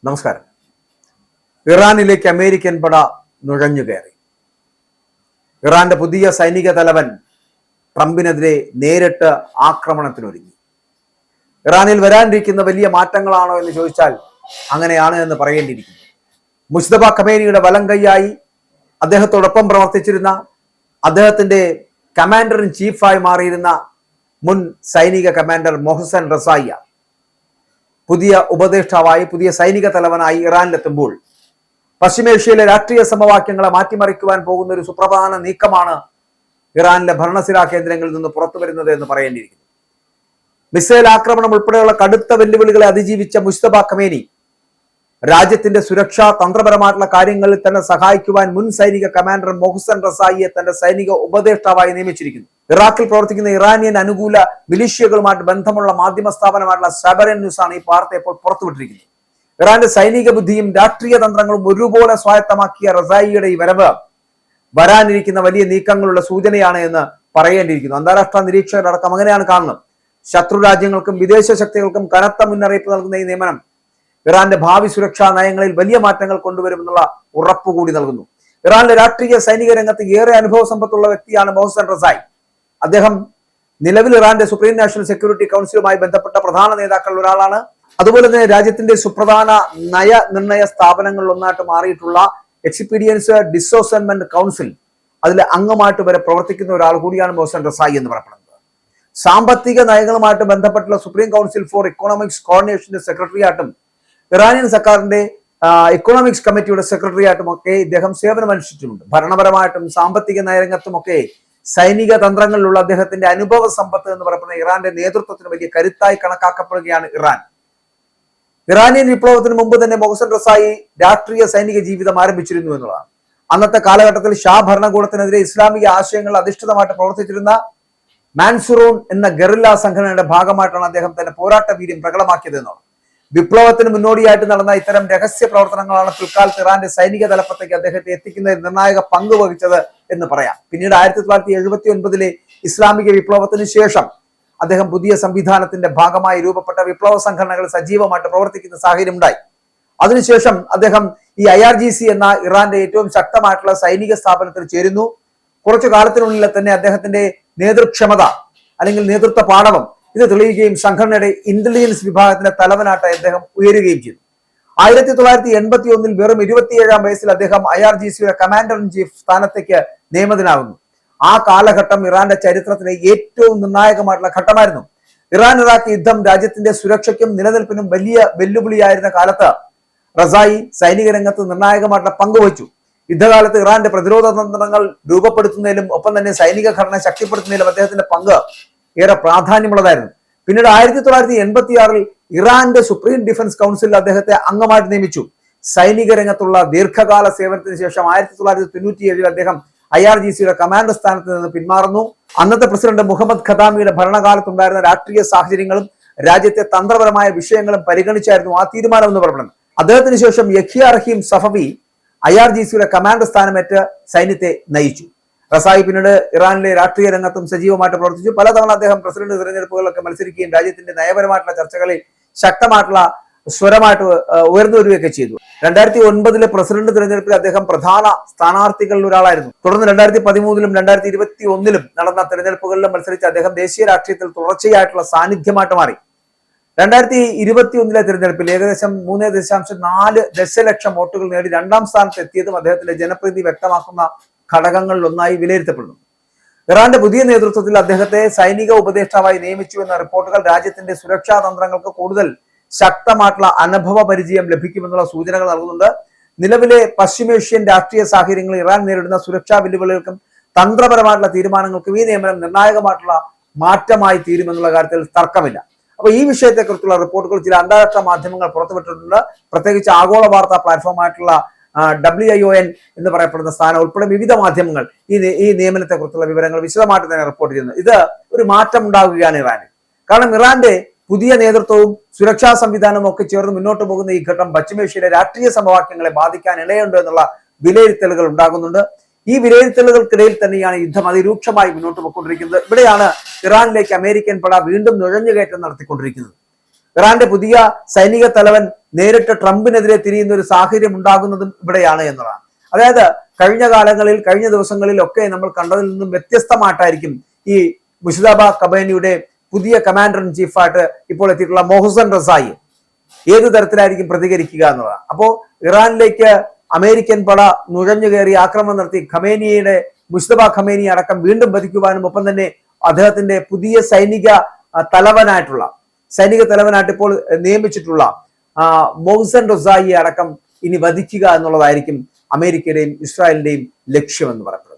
നമസ്കാരം. ഇറാനിലേക്ക് അമേരിക്കൻ പട നുഴഞ്ഞു കയറി. ഇറാന്റെ പുതിയ സൈനിക തലവൻ ട്രംപിനെതിരെ നേരിട്ട് ആക്രമണത്തിനൊരുങ്ങി. ഇറാനിൽ വരാനിരിക്കുന്ന വലിയ മാറ്റങ്ങളാണോ എന്ന് ചോദിച്ചാൽ അങ്ങനെയാണ് എന്ന് പറയേണ്ടിയിരിക്കുന്നു. മുസ്തഫ ഖമേനിയുടെ വലം കൈയായി അദ്ദേഹത്തോടൊപ്പം പ്രവർത്തിച്ചിരുന്ന, അദ്ദേഹത്തിന്റെ കമാൻഡർ ഇൻ ചീഫായി മാറിയിരുന്ന മുൻ സൈനിക കമാൻഡർ മൊഹസൻ റസായിയ പുതിയ ഉപദേഷ്ടാവായി, പുതിയ സൈനിക തലവനായി ഇറാനിലെത്തുമ്പോൾ പശ്ചിമേഷ്യയിലെ രാഷ്ട്രീയ സമവാക്യങ്ങളെ മാറ്റിമറിക്കുവാൻ പോകുന്ന ഒരു സുപ്രധാന നീക്കമാണ് ഇറാനിലെ ഭരണസിരാ കേന്ദ്രങ്ങളിൽ നിന്ന് പുറത്തു വരുന്നത് എന്ന് പറയേണ്ടിയിരിക്കുന്നു. മിസൈൽ ആക്രമണം ഉൾപ്പെടെയുള്ള കടുത്ത വെല്ലുവിളികളെ അതിജീവിച്ച മുസ്തഫ ഖമേനി രാജ്യത്തിന്റെ സുരക്ഷാ തന്ത്രപരമായിട്ടുള്ള കാര്യങ്ങളിൽ തന്നെ സഹായിക്കുവാൻ മുൻ സൈനിക കമാൻഡർ മൊഹസൻ റസായിയെ തന്റെ സൈനിക ഉപദേഷ്ടാവായി നിയമിച്ചിരിക്കുന്നു. ഇറാഖിൽ പ്രവർത്തിക്കുന്ന ഇറാനിയൻ അനുകൂല മിലിഷ്യകളുമായിട്ട് ബന്ധമുള്ള മാധ്യമ സ്ഥാപനമായിട്ടുള്ള സബരൻ ന്യൂസ് ആണ് ഈ വാർത്ത ഇപ്പോൾ പുറത്തുവിട്ടിരിക്കുന്നത്. ഇറാന്റെ സൈനിക ബുദ്ധിയും രാഷ്ട്രീയ തന്ത്രങ്ങളും ഒരുപോലെ സ്വായത്തമാക്കിയ റസായിയുടെ ഈ വരവ് വരാനിരിക്കുന്ന വലിയ നീക്കങ്ങളുടെ സൂചനയാണ് എന്ന് പറയേണ്ടിയിരിക്കുന്നു. അന്താരാഷ്ട്ര നിരീക്ഷകരടക്കം അങ്ങനെയാണ് കാണുന്നത്. ശത്രു രാജ്യങ്ങൾക്കും വിദേശ ശക്തികൾക്കും കനത്ത മുന്നറിയിപ്പ് നൽകുന്ന ഈ നിയമനം ഇറാന്റെ ഭാവി സുരക്ഷാ നയങ്ങളിൽ വലിയ മാറ്റങ്ങൾ കൊണ്ടുവരുമെന്നുള്ള ഉറപ്പുകൂടി നൽകുന്നു. ഇറാനിലെ രാഷ്ട്രീയ സൈനിക രംഗത്ത് ഏറെ അനുഭവ സമ്പത്തുള്ള വ്യക്തിയാണ് മൊഹസൻ റസായി. അദ്ദേഹം നിലവിൽ ഇറാന്റെ സുപ്രീം നാഷണൽ സെക്യൂരിറ്റി കൗൺസിലുമായി ബന്ധപ്പെട്ട പ്രധാന നേതാക്കളിൽ ഒരാളാണ്. അതുപോലെ തന്നെ രാജ്യത്തിന്റെ സുപ്രധാന നയനിർണയ സ്ഥാപനങ്ങളിൽ ഒന്നായിട്ട് മാറിയിട്ടുള്ള എക്സ്പീരിയൻസ് ഡിസോസൻമെന്റ് കൗൺസിൽ, അതിലെ അംഗമായിട്ട് വരെ പ്രവർത്തിക്കുന്ന ഒരാൾ കൂടിയാണ് മൊഹസൻ റസായി എന്ന് പറയപ്പെടുന്നത്. സാമ്പത്തിക നയങ്ങളുമായിട്ട് ബന്ധപ്പെട്ടുള്ള സുപ്രീം കൗൺസിൽ ഫോർ ഇക്കണോമിക്സ് കോർഡിനേഷന്റെ സെക്രട്ടറിയായിട്ടും ഇറാനിയൻ സർക്കാരിന്റെ ഇക്കണോമിക്സ് കമ്മിറ്റിയുടെ സെക്രട്ടറി ആയിട്ടും ഒക്കെ ഇദ്ദേഹം സേവനമനുഷ്ഠിച്ചിട്ടുണ്ട്. ഭരണപരമായിട്ടും സാമ്പത്തിക നയരംഗത്തുമൊക്കെ സൈനിക തന്ത്രങ്ങളിലുള്ള അദ്ദേഹത്തിന്റെ അനുഭവ സമ്പത്ത് എന്ന് പറയുന്ന ഇറാന്റെ നേതൃത്വത്തിന് വലിയ കരുത്തായി കണക്കാക്കപ്പെടുകയാണ് ഇറാൻ. ഇറാനിയൻ വിപ്ലവത്തിന് മുമ്പ് തന്നെ മൊഹസൻ റസായി രാഷ്ട്രീയ സൈനിക ജീവിതം ആരംഭിച്ചിരുന്നു എന്നുള്ളതാണ്. അന്നത്തെ കാലഘട്ടത്തിൽ ഷാ ഭരണകൂടത്തിനെതിരെ ഇസ്ലാമിക ആശയങ്ങൾ അധിഷ്ഠിതമായിട്ട് പ്രവർത്തിച്ചിരുന്ന മാൻസുറൂൺ എന്ന ഗറില്ല സംഘടനയുടെ ഭാഗമായിട്ടാണ് അദ്ദേഹം തന്റെ പോരാട്ട വീര്യം പ്രകടമാക്കിയത് എന്നാണ്. വിപ്ലവത്തിന് മുന്നോടിയായിട്ട് നടന്ന ഇത്തരം രഹസ്യ പ്രവർത്തനങ്ങളാണ് പിൽക്കാലത്ത് ഇറാന്റെ സൈനിക തലപ്പത്തേക്ക് അദ്ദേഹത്തെ എത്തിക്കുന്നതിൽ നിർണായക പങ്ക് വഹിച്ചത് എന്ന് പറയാം. പിന്നീട് 1979 ഇസ്ലാമിക വിപ്ലവത്തിന് ശേഷം അദ്ദേഹം പുതിയ സംവിധാനത്തിന്റെ ഭാഗമായി രൂപപ്പെട്ട വിപ്ലവ സംഘടനകൾ സജീവമായിട്ട് പ്രവർത്തിക്കുന്ന സാഹചര്യം ഉണ്ടായി. അതിനുശേഷം അദ്ദേഹം ഈ IRGC എന്ന ഇറാന്റെ ഏറ്റവും ശക്തമായിട്ടുള്ള സൈനിക സ്ഥാപനത്തിൽ ചേരുന്നു. കുറച്ചു കാലത്തിനുള്ളിൽ തന്നെ അദ്ദേഹത്തിന്റെ നേതൃക്ഷമത അല്ലെങ്കിൽ നേതൃത്വ പാടവം ഇത് തെളിയുകയും സംഘടനയുടെ ഇന്റലിജൻസ് വിഭാഗത്തിന്റെ തലവനായിട്ട് അദ്ദേഹം ഉയരുകയും ചെയ്തു. 1981 വെറും 27-ാം വയസ്സിൽ അദ്ദേഹം IRGCയുടെ കമാൻഡർ ഇൻ ചീഫ് സ്ഥാനത്തേക്ക് നിയമിതനാകുന്നു. ആ കാലഘട്ടം ഇറാന്റെ ചരിത്രത്തിലെ ഏറ്റവും നിർണായകമായിട്ടുള്ള ഘട്ടമായിരുന്നു. ഇറാൻ ഇറാഖ് യുദ്ധം രാജ്യത്തിന്റെ സുരക്ഷയ്ക്കും നിലനിൽപ്പിനും വലിയ വെല്ലുവിളിയായിരുന്ന കാലത്ത് റസായി സൈനിക രംഗത്ത് നിർണായകമായിട്ടുള്ള പങ്കുവച്ചു. യുദ്ധകാലത്ത് ഇറാന്റെ പ്രതിരോധ തന്ത്രങ്ങൾ രൂപപ്പെടുത്തുന്നതിലും ഒപ്പം തന്നെ സൈനിക ഘടന ശക്തിപ്പെടുത്തുന്നതിലും അദ്ദേഹത്തിന്റെ പങ്ക് ഏറെ പ്രാധാന്യമുള്ളതായിരുന്നു. പിന്നീട് 1986 ഇറാന്റെ സുപ്രീം ഡിഫൻസ് കൗൺസിലിൽ അദ്ദേഹത്തെ അംഗമായിട്ട് നിയമിച്ചു. സൈനിക രംഗത്തുള്ള ദീർഘകാല സേവനത്തിന് ശേഷം 1997 അദ്ദേഹം IRGCയുടെ കമാൻഡർ സ്ഥാനത്ത് നിന്ന് പിന്മാറുന്നു. അന്നത്തെ പ്രസിഡന്റ് മുഹമ്മദ് ഖദാമിയുടെ ഭരണകാലത്തുണ്ടായിരുന്ന രാഷ്ട്രീയ സാഹചര്യങ്ങളും രാജ്യത്തെ തന്ത്രപരമായ വിഷയങ്ങളും പരിഗണിച്ചായിരുന്നു ആ തീരുമാനം എന്ന് പറയുന്നത്. അദ്ദേഹത്തിന് ശേഷം യഹ്യ റഹീം സഫവി IRGCയുടെ കമാൻഡർ സ്ഥാനമേറ്റ് സൈന്യത്തെ നയിച്ചു. റസായി പിന്നീട് ഇറാനിലെ രാഷ്ട്രീയ രംഗത്തും സജീവമായിട്ട് പ്രവർത്തിച്ചു. പലതവണ അദ്ദേഹം പ്രസിഡന്റ് തിരഞ്ഞെടുപ്പുകളിലൊക്കെ മത്സരിക്കുകയും രാജ്യത്തിന്റെ നയപരമായിട്ടുള്ള ചർച്ചകളിൽ ശക്തമായിട്ടുള്ള സ്വരമായിട്ട് ഉയർന്നു വരികയൊക്കെ ചെയ്തു. 2009 പ്രസിഡന്റ് തിരഞ്ഞെടുപ്പിൽ അദ്ദേഹം പ്രധാന സ്ഥാനാർത്ഥികളിൽ ഒരാളായിരുന്നു. തുടർന്ന് 2013 2021 നടന്ന തിരഞ്ഞെടുപ്പുകളിലും മത്സരിച്ച് അദ്ദേഹം ദേശീയ രാഷ്ട്രീയത്തിൽ തുടർച്ചയായിട്ടുള്ള സാന്നിധ്യമായിട്ട് മാറി. 2021 തിരഞ്ഞെടുപ്പിൽ ഏകദേശം 3.4 ദശലക്ഷം വോട്ടുകൾ നേടി 2ാം സ്ഥാനത്ത് എത്തിയതും അദ്ദേഹത്തിന്റെ ജനപ്രീതി വ്യക്തമാക്കുന്ന ഘടകങ്ങളിൽ ഒന്നായി വിലയിരുത്തപ്പെടുന്നു. ഇറാന്റെ പുതിയ നേതൃത്വത്തിൽ അദ്ദേഹത്തെ സൈനിക ഉപദേഷ്ടാവായി നിയമിച്ചു എന്ന റിപ്പോർട്ടുകൾ രാജ്യത്തിന്റെ സുരക്ഷാ തന്ത്രങ്ങൾക്ക് കൂടുതൽ ശക്തമായിട്ടുള്ള അനുഭവ പരിചയം ലഭിക്കുമെന്നുള്ള സൂചനകൾ നൽകുന്നുണ്ട്. നിലവിലെ പശ്ചിമേഷ്യൻ രാഷ്ട്രീയ സാഹചര്യങ്ങളിൽ ഇറാൻ നേരിടുന്ന സുരക്ഷാ വെല്ലുവിളികൾക്കും തന്ത്രപരമായിട്ടുള്ള തീരുമാനങ്ങൾക്കും ഈ നിയമനം നിർണായകമായിട്ടുള്ള മാറ്റമായി തീരുമെന്നുള്ള കാര്യത്തിൽ തർക്കമില്ല. അപ്പൊ ഈ വിഷയത്തെക്കുറിച്ചുള്ള റിപ്പോർട്ടുകൾ ചില അന്താരാഷ്ട്ര മാധ്യമങ്ങൾ പുറത്തുവിട്ടിട്ടുണ്ട്. പ്രത്യേകിച്ച് ആഗോള വാർത്താ പ്ലാറ്റ്ഫോമായിട്ടുള്ള WION എന്ന് പറയപ്പെടുന്ന സ്ഥാനം ഉൾപ്പെടെ വിവിധ മാധ്യമങ്ങൾ ഈ നിയമനത്തെ കുറിച്ചുള്ള വിവരങ്ങൾ വിശദമായിട്ട് തന്നെ റിപ്പോർട്ട് ചെയ്യുന്നു. ഇത് ഒരു മാറ്റം ഉണ്ടാവുകയാണ് ഇറാനിൽ. കാരണം ഇറാന്റെ പുതിയ നേതൃത്വവും സുരക്ഷാ സംവിധാനവും ഒക്കെ ചേർന്ന് മുന്നോട്ട് പോകുന്ന ഈ ഘട്ടം പശ്ചിമേഷ്യയിലെ രാഷ്ട്രീയ സമവാക്യങ്ങളെ ബാധിക്കാൻ ഇടയുണ്ട് എന്നുള്ള വിലയിരുത്തലുകൾ ഉണ്ടാകുന്നുണ്ട്. ഈ വിലയിരുത്തലുകൾക്കിടയിൽ തന്നെയാണ് യുദ്ധം അതിരൂക്ഷമായി മുന്നോട്ട് പോയിക്കൊണ്ടിരിക്കുന്നത്. ഇവിടെയാണ് ഇറാനിലേക്ക് അമേരിക്കൻ പട വീണ്ടും നുഴഞ്ഞുകയറ്റം നടത്തിക്കൊണ്ടിരിക്കുന്നത്. ഇറാന്റെ പുതിയ സൈനിക തലവൻ നേരിട്ട് ട്രംപിനെതിരെ തിരിയുന്ന ഒരു സാഹചര്യം ഉണ്ടാകുന്നതും ഇവിടെയാണ് എന്നതാണ്. അതായത് കഴിഞ്ഞ ദിവസങ്ങളിൽ ഒക്കെ നമ്മൾ കണ്ടതിൽ നിന്നും വ്യത്യസ്തമായിട്ടായിരിക്കും ഈ മുജ്തബ ഖമേനിയുടെ പുതിയ കമാൻഡർ ഇൻ ചീഫായിട്ട് ഇപ്പോൾ എത്തിയിട്ടുള്ള മൊഹ്സൻ റസായി ഏത് തരത്തിലായിരിക്കും പ്രതികരിക്കുക എന്നുള്ളതാണ്. അപ്പോ ഇറാനിലേക്ക് അമേരിക്കൻ പട നുഴഞ്ഞു കയറി ആക്രമണം നടത്തി മുജ്തബ ഖമേനി അടക്കം വീണ്ടും വധിക്കുവാനും ഒപ്പം തന്നെ അദ്ദേഹത്തിന്റെ പുതിയ സൈനിക തലവനായിട്ട് ഇപ്പോൾ നിയമിച്ചിട്ടുള്ള മൊഹ്സൻ റസായി അടക്കം ഇനി വധിക്കുക എന്നുള്ളതായിരിക്കും അമേരിക്കയുടെയും ഇസ്രായേലിന്റെയും ലക്ഷ്യമെന്ന് പറയപ്പെടുന്നത്.